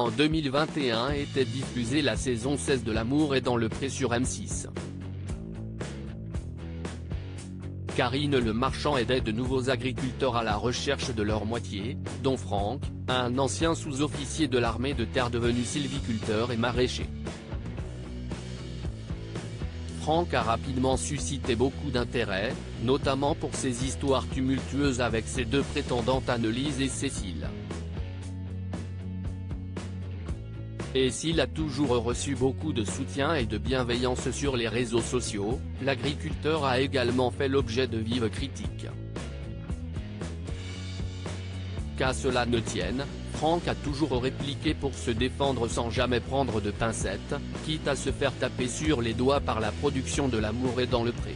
En 2021 était diffusée la saison 16 de L'amour est dans le pré sur M6. Karine Le Marchand aidait de nouveaux agriculteurs à la recherche de leur moitié, dont Franck, un ancien sous-officier de l'armée de terre devenu sylviculteur et maraîcher. Franck a rapidement suscité beaucoup d'intérêt, notamment pour ses histoires tumultueuses avec ses deux prétendantes Annelise et Cécile. Et s'il a toujours reçu beaucoup de soutien et de bienveillance sur les réseaux sociaux, l'agriculteur a également fait l'objet de vives critiques. Qu'à cela ne tienne, Franck a toujours répliqué pour se défendre sans jamais prendre de pincettes, quitte à se faire taper sur les doigts par la production de L'amour est dans le pré.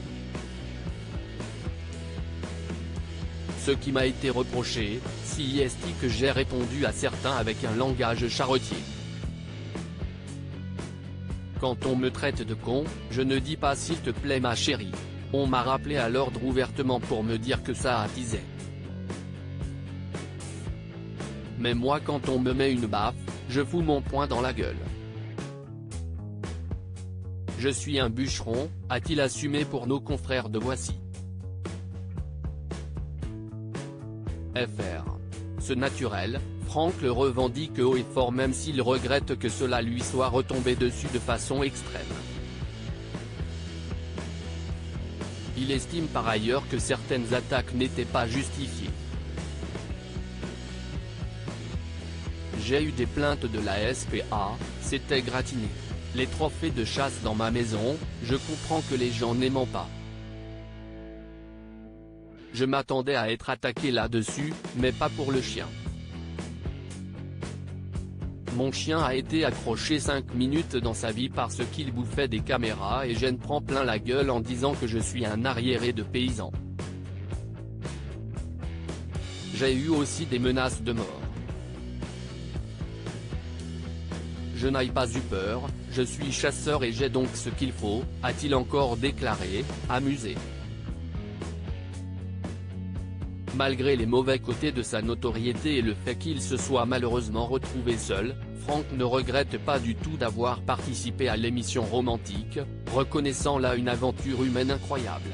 Ce qui m'a été reproché, si est que j'ai répondu à certains avec un langage charretier. Quand on me traite de con, je ne dis pas s'il te plaît ma chérie. On m'a rappelé à l'ordre ouvertement pour me dire que ça attisait. Mais moi quand on me met une baffe, je fous mon poing dans la gueule. Je suis un bûcheron, a-t-il assumé pour nos confrères de Voici. FR. Ce naturel, Franck le revendique haut et fort même s'il regrette que cela lui soit retombé dessus de façon extrême. Il estime par ailleurs que certaines attaques n'étaient pas justifiées. J'ai eu des plaintes de la SPA, c'était gratiné. Les trophées de chasse dans ma maison, je comprends que les gens n'aiment pas. Je m'attendais à être attaqué là-dessus, mais pas pour le chien. Mon chien a été accroché 5 minutes dans sa vie parce qu'il bouffait des caméras et je me prends plein la gueule en disant que je suis un arriéré de paysan. J'ai eu aussi des menaces de mort. Je n'ai pas eu peur, je suis chasseur et j'ai donc ce qu'il faut, a-t-il encore déclaré, amusé. Malgré les mauvais côtés de sa notoriété et le fait qu'il se soit malheureusement retrouvé seul, Franck ne regrette pas du tout d'avoir participé à l'émission romantique, reconnaissant là une aventure humaine incroyable.